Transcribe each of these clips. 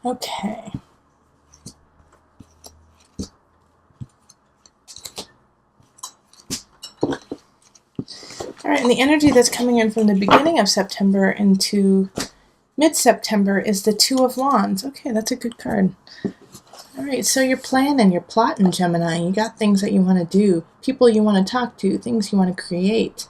Okay. All right, and the energy that's coming in from the beginning of September into mid-September is the Two of Wands. Okay, that's a good card. All right, so you're planning, you're plotting, Gemini. You got things that you want to do, people you want to talk to, things you want to create.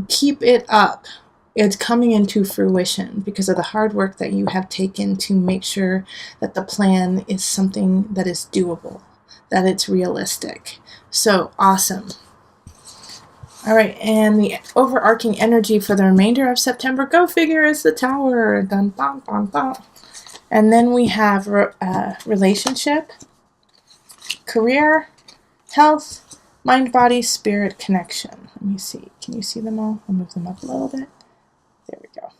Keep it up. It's coming into fruition because of the hard work that you have taken to make sure that the plan is something that is doable, that it's realistic. So awesome. All right, and the overarching energy for the remainder of September, go figure, is the Tower. Dun, dun, dun, dun. And then we have relationship, career, health, mind, body, spirit, connection. Let me see. Can you see them all? I'll move them up a little bit. There we go.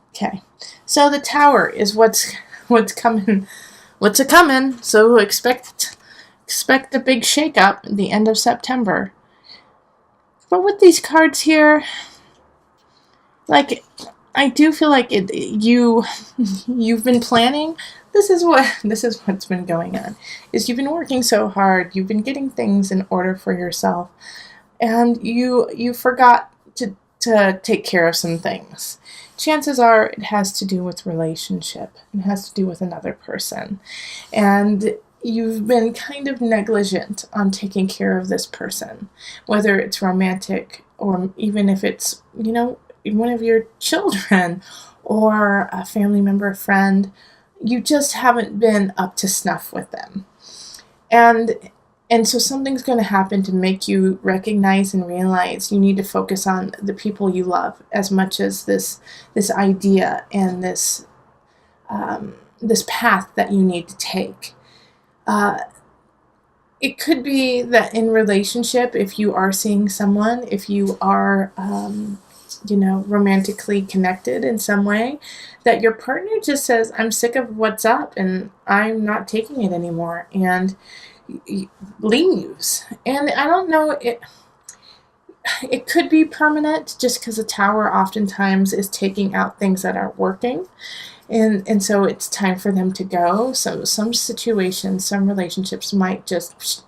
Okay. So the Tower is what's coming. What's a coming? So expect a big shakeup at the end of September. But with these cards here, like, I do feel like you've been planning. This is what's been going on. Is you've been working so hard, you've been getting things in order for yourself, and you forgot to take care of some things. Chances are it has to do with relationship. It has to do with another person. And you've been kind of negligent on taking care of this person, whether it's romantic or even if it's, one of your children or a family member, friend. You just haven't been up to snuff with them. And so something's going to happen to make you recognize and realize you need to focus on the people you love as much as this idea and this path that you need to take. It could be that in relationship, if you are seeing someone, if you are, romantically connected in some way, that your partner just says, I'm sick of what's up and I'm not taking it anymore, and leaves. And I don't know, it could be permanent just because the Tower oftentimes is taking out things that aren't working. And so it's time for them to go. So some situations, some relationships might just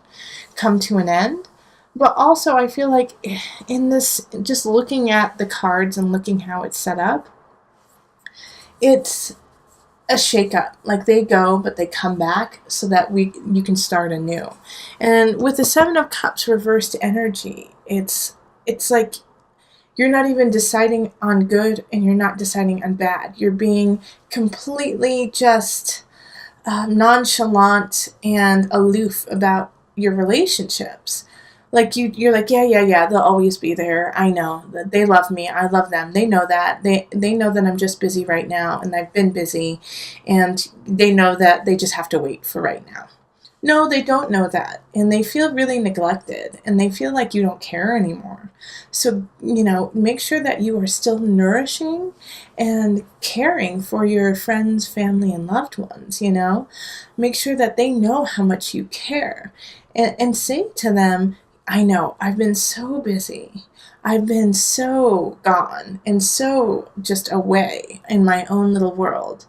come to an end. But also I feel like in this, just looking at the cards and looking how it's set up, it's a shakeup. Like, they go, but they come back so that you can start anew. And with the Seven of Cups reversed energy, it's like you're not even deciding on good and you're not deciding on bad. You're being completely just nonchalant and aloof about your relationships. Like you're like, yeah, they'll always be there. I know that they love me. I love them. They know that. They know that I'm just busy right now, and I've been busy, and they know that they just have to wait for right now. No, they don't know that, and they feel really neglected, and they feel like you don't care anymore. So, make sure that you are still nourishing and caring for your friends, family, and loved ones, Make sure that they know how much you care, and say to them, I know, I've been so busy. I've been so gone and so just away in my own little world.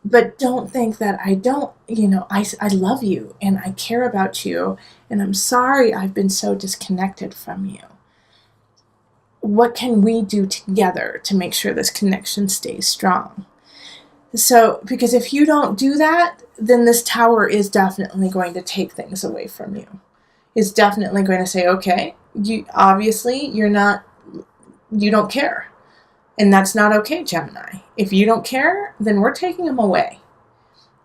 But don't think that I don't, I love you and I care about you, and I'm sorry I've been so disconnected from you. What can we do together to make sure this connection stays strong? So, because if you don't do that, then this Tower is definitely going to take things away from you. Is definitely going to say, okay, you don't care. And that's not okay, Gemini. If you don't care, then we're taking them away.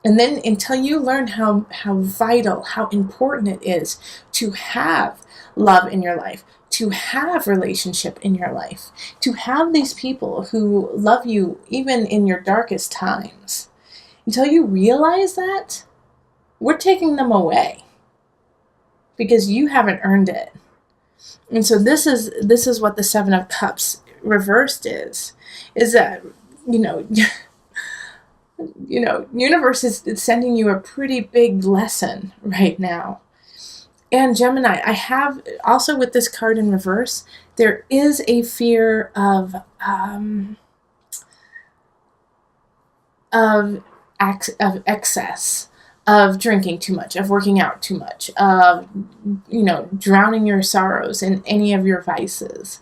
And then until you learn how vital, how important it is to have love in your life, to have relationship in your life, to have these people who love you even in your darkest times, until you realize that, we're taking them away because you haven't earned it. And so this is what the Seven of Cups reversed is that, universe is sending you a pretty big lesson right now. And Gemini, I have also, with this card in reverse, there is a fear of of excess, of drinking too much, of working out too much, of, drowning your sorrows in any of your vices.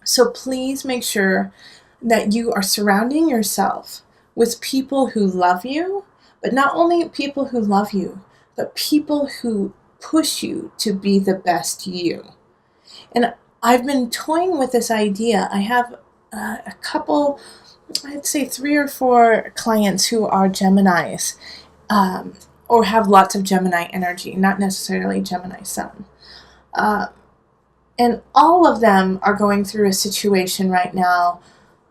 So please make sure that you are surrounding yourself with people who love you, but not only people who love you, but people who push you to be the best you. And I've been toying with this idea. I have a couple, I'd say 3 or 4 clients who are Geminis, or have lots of Gemini energy, not necessarily Gemini sun. And all of them are going through a situation right now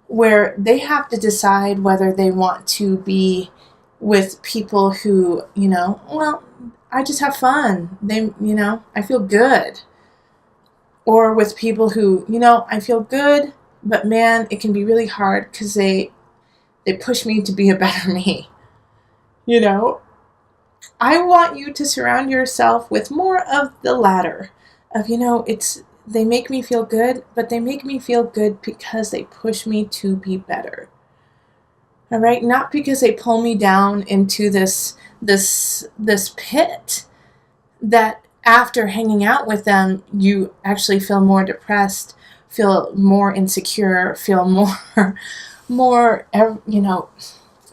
where they have to decide whether they want to be with people who, I just have fun. I feel good. Or with people who, I feel good, but man, it can be really hard because they push me to be a better me. I want you to surround yourself with more of the latter of, they make me feel good, but they make me feel good because they push me to be better. All right? Not because they pull me down into this pit that after hanging out with them, you actually feel more depressed, feel more insecure, feel more,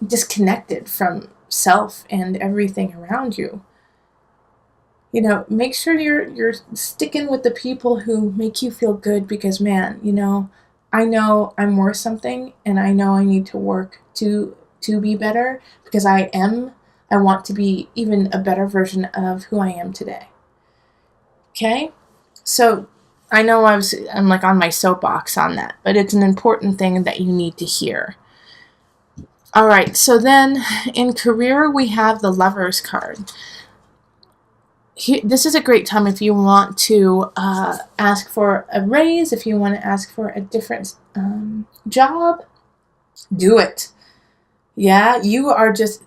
disconnected from self and everything around you. Make sure you're sticking with the people who make you feel good because, man, I know I'm worth something and I know I need to work to be better because I want to be even a better version of who I am today. Okay? So I know I'm like on my soapbox on that, but it's an important thing that you need to hear. All right, so then in career, we have the Lovers card. This is a great time if you want to ask for a raise, if you want to ask for a different job, do it. Yeah, you are just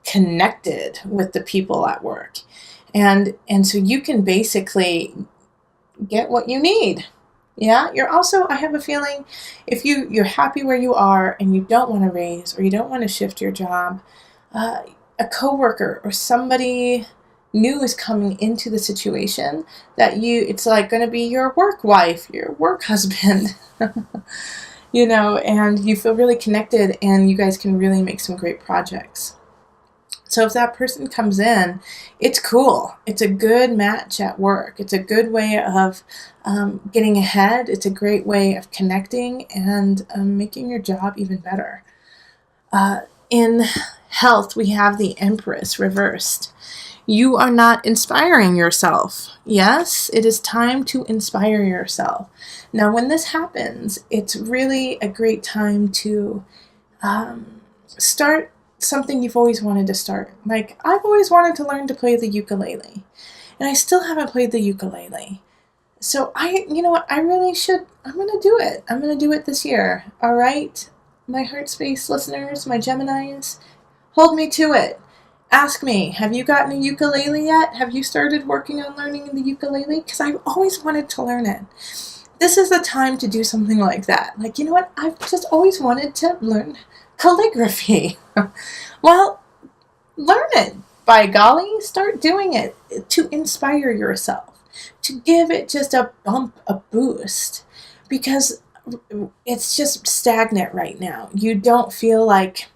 connected with the people at work. And so you can basically get what you need. Yeah, you're also, I have a feeling, if you're happy where you are and you don't want to raise or you don't want to shift your job, a coworker or somebody new is coming into the situation that it's like going to be your work wife, your work husband, and you feel really connected and you guys can really make some great projects. So if that person comes in, it's cool. It's a good match at work. It's a good way of getting ahead. It's a great way of connecting and making your job even better. In health, we have the Empress reversed. You are not inspiring yourself. Yes, it is time to inspire yourself. Now, when this happens, it's really a great time to start something you've always wanted to start. Like, I've always wanted to learn to play the ukulele, and I still haven't played the ukulele. So you know what, I really should, I'm going to do it. I'm going to do it this year. All right, my Heart Space listeners, my Geminis, hold me to it. Ask me, have you gotten a ukulele yet? Have you started working on learning the ukulele? Because I've always wanted to learn it. This is the time to do something like that. Like, you know what? I've just always wanted to learn calligraphy. Well, learn it. By golly, start doing it to inspire yourself, to give it just a bump, a boost, because it's just stagnant right now. You don't feel like,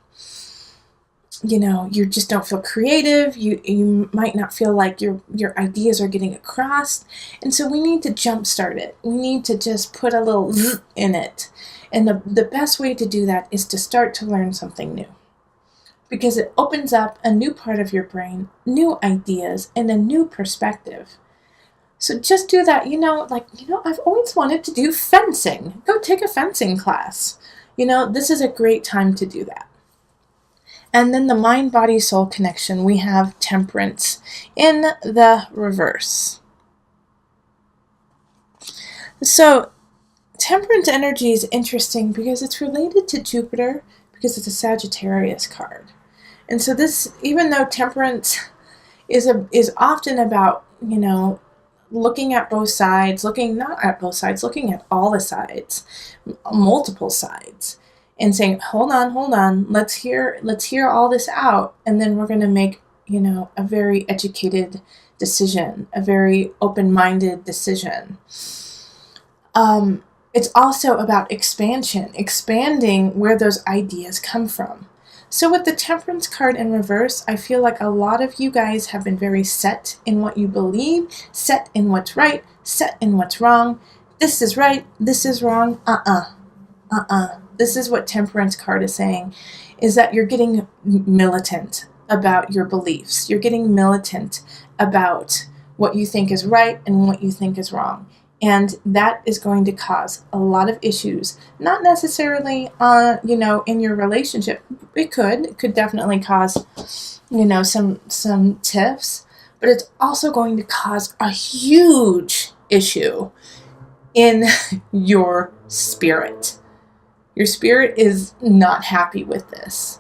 you just don't feel creative. You might not feel like your ideas are getting across. And so we need to jumpstart it. We need to just put a little in it. And the best way to do that is to start to learn something new. Because it opens up a new part of your brain, new ideas, and a new perspective. So just do that. I've always wanted to do fencing. Go take a fencing class. This is a great time to do that. And then the mind-body-soul connection, we have Temperance in the reverse. So Temperance energy is interesting because it's related to Jupiter, because it's a Sagittarius card. And so this, even though Temperance is often about, looking at both sides, looking at all the sides, multiple sides, and saying, hold on, let's hear all this out, and then we're going to make, a very educated decision, a very open-minded decision. It's also about expanding where those ideas come from. So with the Temperance card in reverse, I feel like a lot of you guys have been very set in what you believe, set in what's right, set in what's wrong. This is right, this is wrong, This is what Temperance card is saying, is that you're getting militant about your beliefs. You're getting militant about what you think is right and what you think is wrong. And that is going to cause a lot of issues, not necessarily, in your relationship. It could definitely cause, some tiffs, but it's also going to cause a huge issue in your spirit. Your spirit is not happy with this.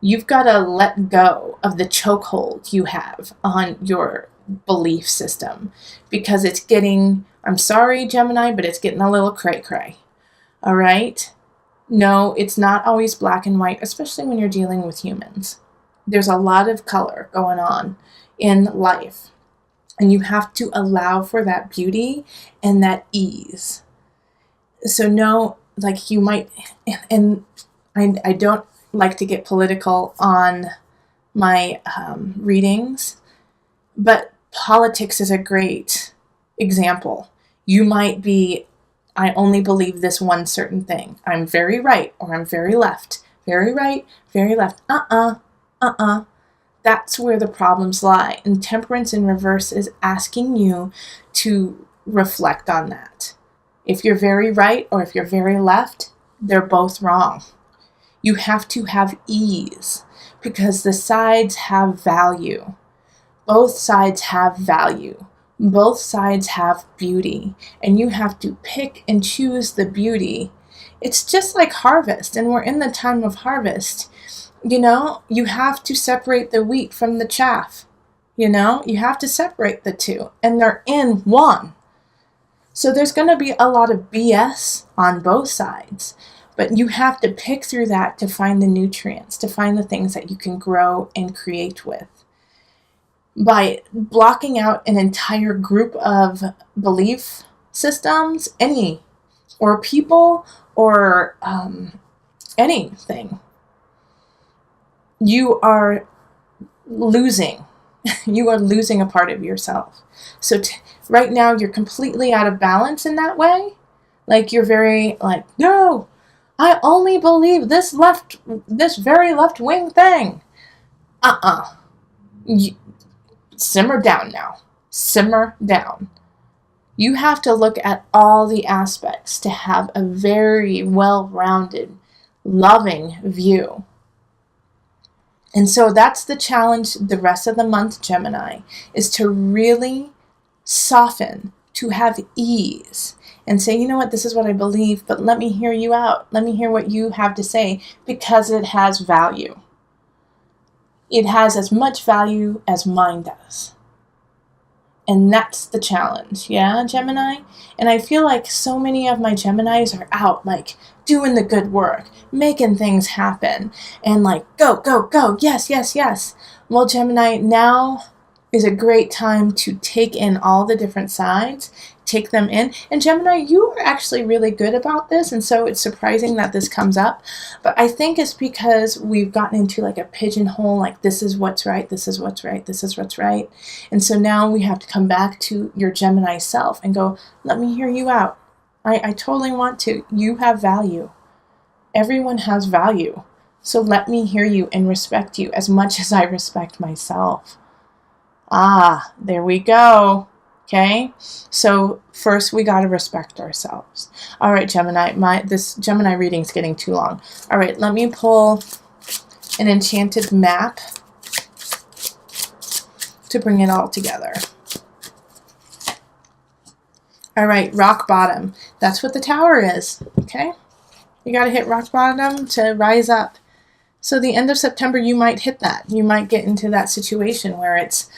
You've got to let go of the chokehold you have on your belief system, because it's getting, I'm sorry, Gemini, but it's getting a little cray-cray. All right? No, it's not always black and white, especially when you're dealing with humans. There's a lot of color going on in life, and you have to allow for that beauty and that ease. So no, like you might, and I don't like to get political on my readings, but politics is a great example. You might be, I only believe this one certain thing. I'm very right or I'm very left. Very right, very left. That's where the problems lie. And Temperance in reverse is asking you to reflect on that. If you're very right or if you're very left, they're both wrong. You have to have ease, because the sides have value. Both sides have value. Both sides have beauty, and you have to pick and choose the beauty. It's just like harvest, and we're in the time of harvest. You have to separate the wheat from the chaff. You have to separate the two, and they're in one. So there's going to be a lot of BS on both sides, but you have to pick through that to find the nutrients, to find the things that you can grow and create with. By blocking out an entire group of belief systems, or people, or anything, you are losing. You are losing a part of yourself. So right now you're completely out of balance in that way. Like you're very like, no, I only believe this very left-wing thing. Simmer down now. Simmer down. You have to look at all the aspects to have a very well-rounded, loving view. And so that's the challenge the rest of the month, Gemini, is to really soften, to have ease, and say, you know what, this is what I believe, but let me hear you out. Let me hear what you have to say, because it has value. It has as much value as mine does. And that's the challenge, yeah, Gemini? And I feel like so many of my Geminis are out, like, doing the good work, making things happen, and like, go, yes. Well, Gemini, now is a great time to take in all the different sides, take them in. And Gemini, you are actually really good about this, and so it's surprising that this comes up. But I think it's because we've gotten into like a pigeonhole, like this is what's right, this is what's right, this is what's right. And so now we have to come back to your Gemini self and go, let me hear you out. I totally want to. You have value. Everyone has value. So let me hear you and respect you as much as I respect myself. There we go. Okay, so first we got to respect ourselves. All right, Gemini, this Gemini reading's getting too long. All right, let me pull an enchanted map to bring it all together. All right, rock bottom. That's what the tower is, okay? You got to hit rock bottom to rise up. So the end of September, you might hit that. You might get into that situation where it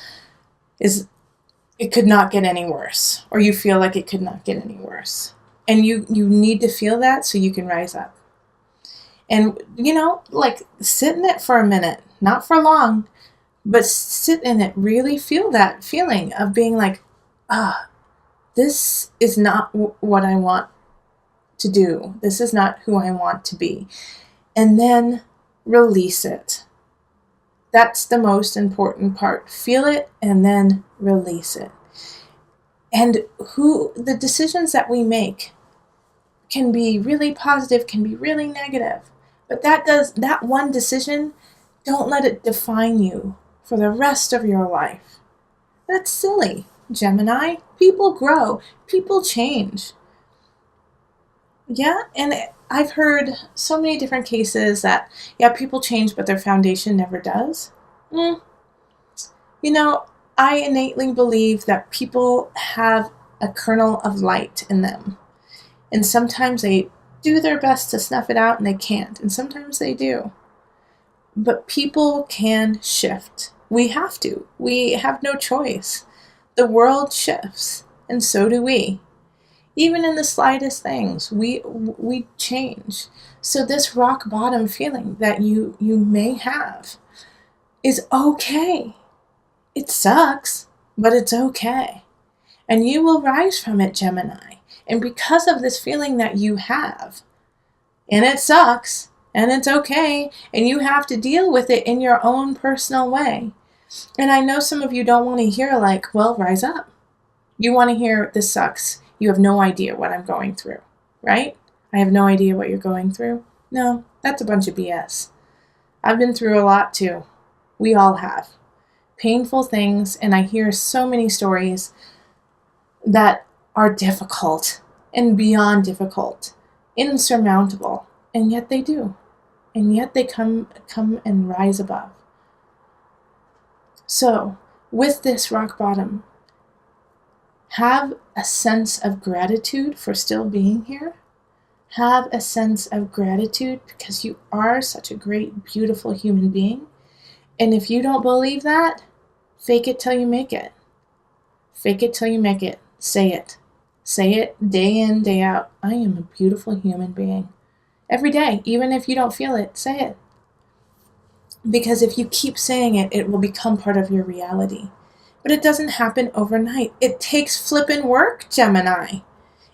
could not get any worse, or you feel like it could not get any worse. And you need to feel that so you can rise up. And, like sit in it for a minute, not for long, but sit in it. Really feel that feeling of being like, this is not what I want to do. This is not who I want to be. And then release it. That's the most important part. Feel it and then release it. And the decisions that we make can be really positive, can be really negative. But that one decision, don't let it define you for the rest of your life. That's silly, Gemini. People grow, people change. Yeah, and I've heard so many different cases that, people change, but their foundation never does. I innately believe that people have a kernel of light in them. And sometimes they do their best to snuff it out and they can't. And sometimes they do. But people can shift. We have to. We have no choice. The world shifts, and so do we. Even in the slightest things, we change. So this rock bottom feeling that you may have is okay. It sucks, but it's okay. And you will rise from it, Gemini. And because of this feeling that you have, and it sucks, and it's okay, and you have to deal with it in your own personal way. And I know some of you don't want to hear like, well, rise up. You want to hear, this sucks. You have no idea what I'm going through, right? I have no idea what you're going through. No, that's a bunch of BS. I've been through a lot too. We all have. Painful things, and I hear so many stories that are difficult and beyond difficult, insurmountable, and yet they do. And yet they come and rise above. So, with this rock bottom, have a sense of gratitude for still being here. Have a sense of gratitude because you are such a great, beautiful human being. And if you don't believe that, fake it till you make it. Fake it till you make it. Say it. Say it day in, day out. I am a beautiful human being. Every day, even if you don't feel it, say it. Because if you keep saying it, it will become part of your reality. But it doesn't happen overnight. It takes flippin' work, Gemini.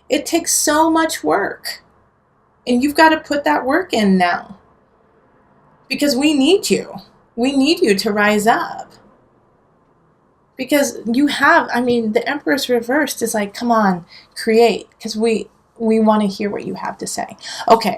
It takes so much work. And you've got to put that work in now. Because we need you. We need you to rise up. Because you have, the Emperor's reversed is like, come on, create. Because we want to hear what you have to say. Okay,